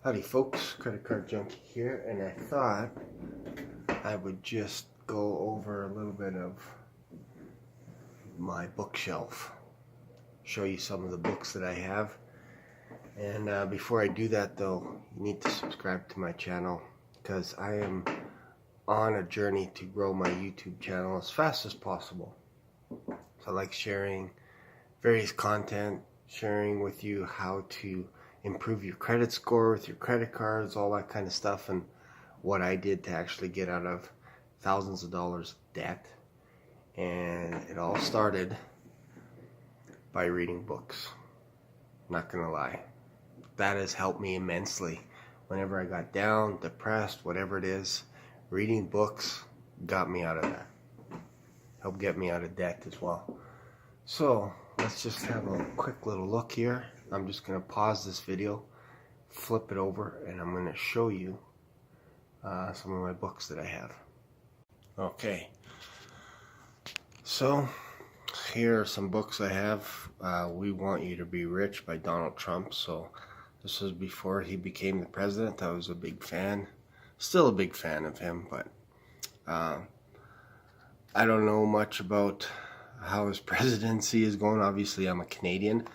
Howdy folks, Credit Card Junkie here, and I thought I would just go over a little bit of my bookshelf, show you some of the books that I have. And before I do that though, you need to subscribe to my channel because I am on a journey to grow my YouTube channel as fast as possible. So I like sharing various content, sharing with you how to improve your credit score with your credit cards, all that kind of stuff, and what I did to actually get out of thousands of dollars of debt. And it all started by reading books. Not gonna lie, that has helped me immensely. Whenever I got down, depressed, whatever it is, reading books got me out of that. Helped get me out of debt as well. So let's just have a quick little look here. I'm just going to pause this video, flip it over, and I'm going to show you some of my books that I have. Okay, so here are some books I have. We Want You to Be Rich by Donald Trump. So this was before he became the president. I was a big fan, still a big fan of him, but I don't know much about how his presidency is going. Obviously I'm a Canadian,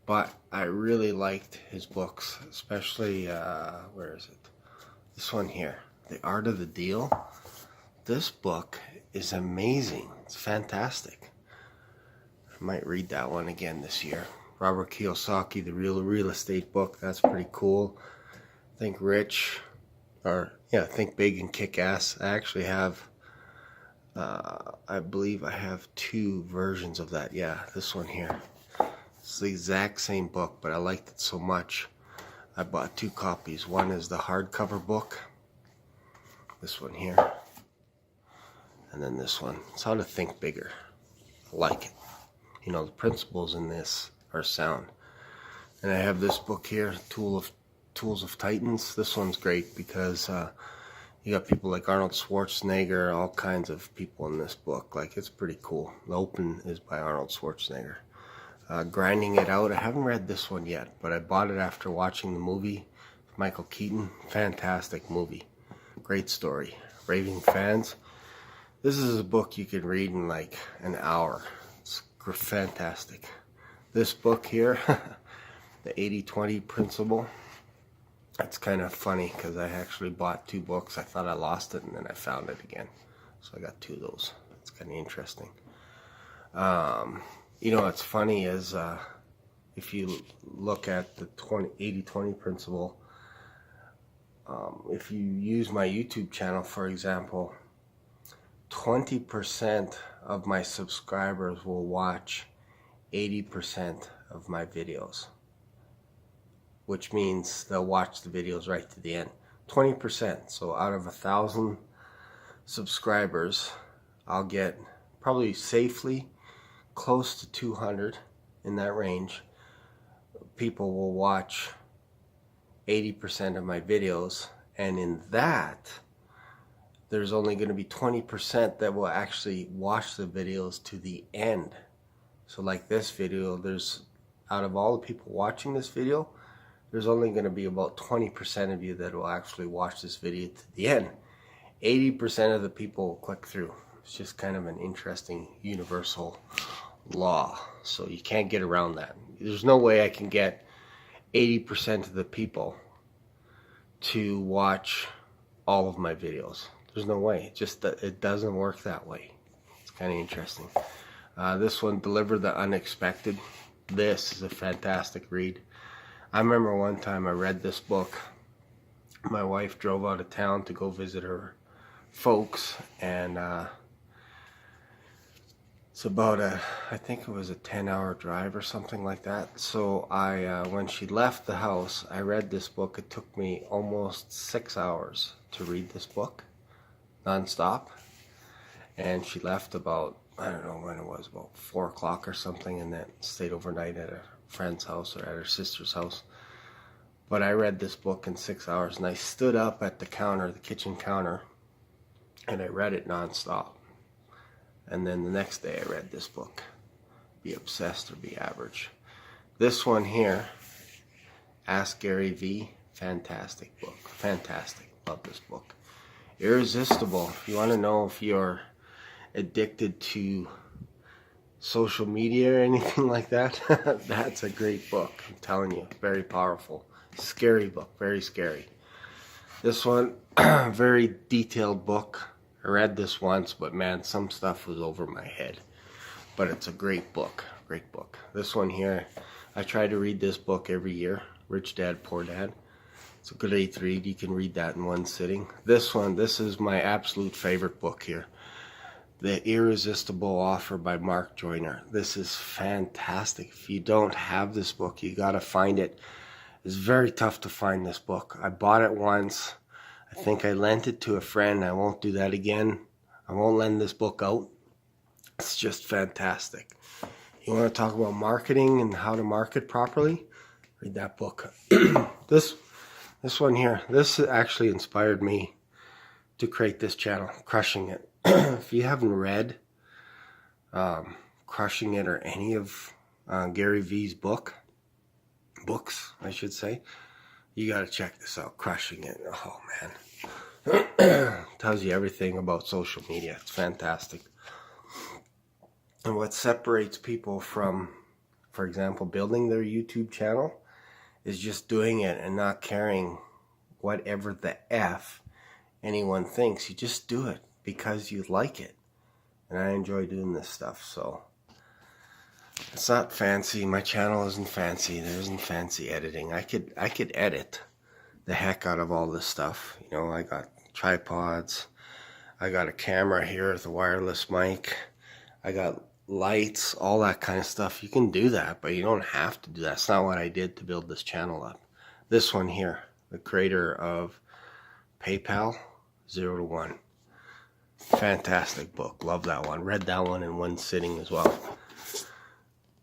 but I really liked his books, especially where is it, this one here, The Art of the Deal. This book is amazing. It's fantastic. I might read that one again this year. Robert Kiyosaki, the real estate book, that's pretty cool. Think Rich, or yeah, Think Big and Kick Ass. I actually have I believe I have two versions of that. Yeah, this one here. It's the exact same book, but I liked it so much I bought two copies. One is the hardcover book, this one here, and then this one. It's How to Think Bigger. I like it. You know, the principles in this are sound. And I have this book here, Tools of Titans. This one's great because you got people like Arnold Schwarzenegger, all kinds of people in this book. Like, it's pretty cool. The open is by Arnold Schwarzenegger. Grinding It Out. I haven't read this one yet, but I bought it after watching the movie. Michael Keaton. Fantastic movie. Great story. Raving fans. This is a book you can read in like an hour. It's fantastic. This book here, the 80-20 principle. It's kind of funny because I actually bought two books. I thought I lost it and then I found it again. So I got two of those. It's kind of interesting. You know what's funny is if you look at the 80-20 principle, if you use my YouTube channel, for example, 20% of my subscribers will watch 80% of my videos, which means they'll watch the videos right to the end. 20%. So out of 1,000 subscribers, I'll get probably safely close to 200, in that range. People will watch 80% of my videos, and in that, there's only going to be 20% that will actually watch the videos to the end. So like this video, there's, out of all the people watching this video, there's only going to be about 20% of you that will actually watch this video to the end. 80% of the people will click through. It's just kind of an interesting universal law. So you can't get around that. There's no way I can get 80% of the people to watch all of my videos. There's no way. It doesn't work that way. It's kind of interesting. This one, Deliver the Unexpected. This is a fantastic read. I remember one time I read this book. My wife drove out of town to go visit her folks, and it's about I think it was a 10-hour drive or something like that. So when she left the house, I read this book. It took me almost 6 hours to read this book, non-stop. And she left about, I don't know when it was, about 4 o'clock or something, and then stayed overnight at a friend's house or at her sister's house. But I read this book in 6 hours, and I stood up at the counter, the kitchen counter, and I read it non-stop. And then the next day I read this book, Be Obsessed or Be Average. This one here, Ask Gary V, Fantastic book. Fantastic. Love this book. Irresistible. If you want to know if you're addicted to social media or anything like that, that's a great book. I'm telling you, very powerful. Scary book, very scary. This one, very detailed book. I read this once, but man, some stuff was over my head. But it's a great book, great book. This one here, I try to read this book every year, Rich Dad, Poor Dad. It's a good 8th read. You can read that in one sitting. This one, this is my absolute favorite book here. The Irresistible Offer by Mark Joyner. This is fantastic. If you don't have this book, you got to find it. It's very tough to find this book. I bought it once. I think I lent it to a friend. I won't do that again. I won't lend this book out. It's just fantastic. You want to talk about marketing and how to market properly? Read that book. This one here, this actually inspired me to create this channel, Crushing It. If you haven't read Crushing It or any of Gary Vee's books, I should say, you got to check this out, Crushing It. Oh, man. Tells you everything about social media. It's fantastic. And what separates people from, for example, building their YouTube channel is just doing it and not caring whatever the F anyone thinks. You just do it because you like it. And I enjoy doing this stuff, so it's not fancy. My channel isn't fancy. There isn't fancy editing. I could edit the heck out of all this stuff. You know, I got tripods. I got a camera here with a wireless mic. I got lights, all that kind of stuff. You can do that, but you don't have to do that. That's not what I did to build this channel up. This one here, the creator of PayPal, 0 to 1. Fantastic book. Love that one. Read that one in one sitting as well.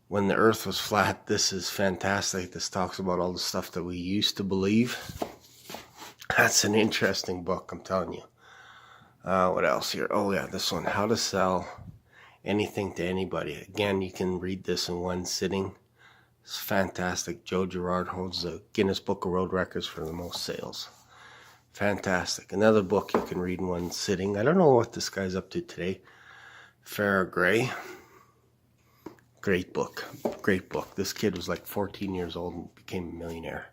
When the Earth Was Flat, this is fantastic. This talks about all the stuff that we used to believe. That's an interesting book, I'm telling you. What else here? Oh yeah, this one, How to Sell Anything to Anybody. Again, you can read this in one sitting. It's fantastic. Joe Girard holds the Guinness Book of World Records for the most sales. Fantastic. Another book you can read in one sitting. I don't know what this guy's up to today. Farrah Gray. Great book. Great book. This kid was like 14 years old and became a millionaire.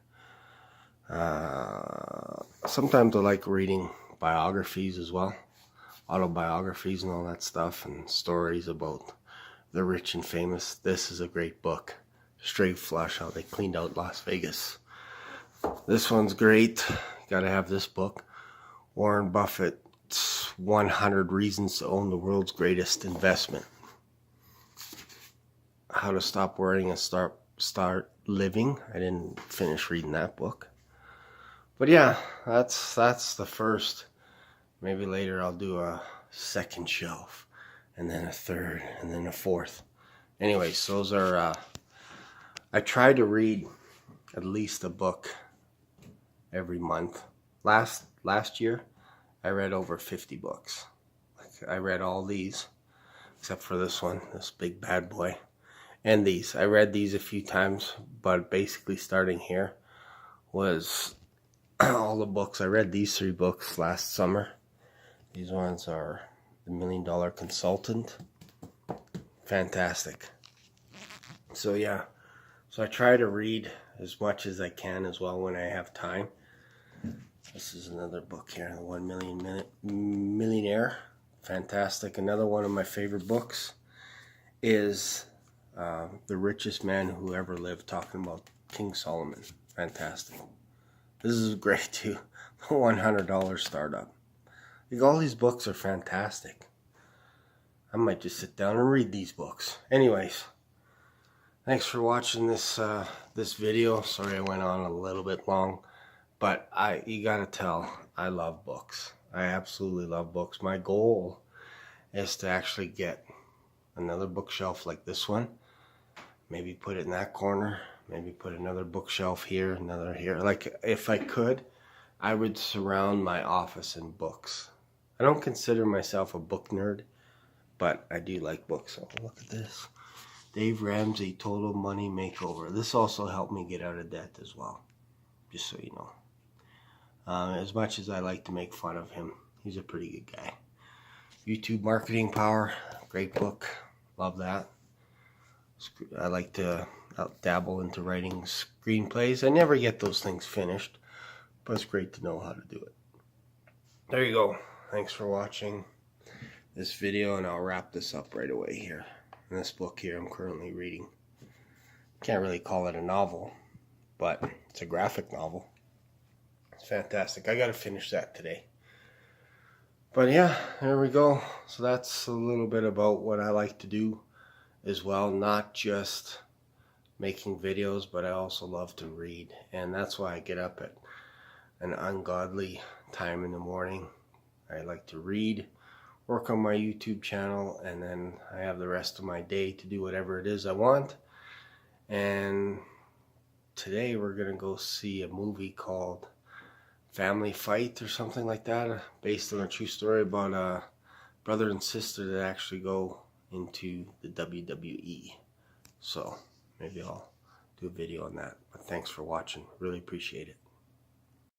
Sometimes I like reading biographies as well. Autobiographies and all that stuff, and stories about the rich and famous. This is a great book. Straight Flush, how they cleaned out Las Vegas. This one's great. Gotta have this book. Warren Buffett's 100 Reasons to Own the World's Greatest Investment. How to Stop Worrying and Start Living. I didn't finish reading that book. But yeah, that's the first. Maybe later I'll do a second shelf, and then a third, and then a fourth. Anyways, those are, I try to read at least a book every month. Last year, I read over 50 books. Like, I read all these, except for this one, this big bad boy. And these. I read these a few times, but basically starting here was all the books. I read these 3 books last summer. These ones are The $1 Million Consultant. Fantastic. So yeah, so I try to read as much as I can as well when I have time. This is another book here, The 1 Million Millionaire. Fantastic. Another one of my favorite books is The Richest Man Who Ever Lived, talking about King Solomon. Fantastic. This is great too. The $100 Startup. Like, all these books are fantastic. I might just sit down and read these books. Anyways, thanks for watching this this video. Sorry I went on a little bit long, but you gotta tell, I love books. I absolutely love books. My goal is to actually get another bookshelf like this one. Maybe put it in that corner. Maybe put another bookshelf here, another here. Like, if I could, I would surround my office in books. I don't consider myself a book nerd, but I do like books. So look at this. Dave Ramsey Total Money Makeover. This also helped me get out of debt as well, just so you know. As much as I like to make fun of him, he's a pretty good guy. YouTube Marketing Power, great book. Love that. I like to dabble into writing screenplays. I never get those things finished, but it's great to know how to do it. There you go. Thanks for watching this video, and I'll wrap this up right away here. In this book here I'm currently reading. Can't really call it a novel, but it's a graphic novel. It's fantastic. I gotta finish that today. But yeah, there we go. So that's a little bit about what I like to do as well. Not just making videos, but I also love to read. And that's why I get up at an ungodly time in the morning. I like to read, work on my YouTube channel, and then I have the rest of my day to do whatever it is I want. And today we're gonna go see a movie called Family Fight or something like that, based on a true story about a brother and sister that actually go into the WWE. So maybe I'll do a video on that. But thanks for watching. Really appreciate it.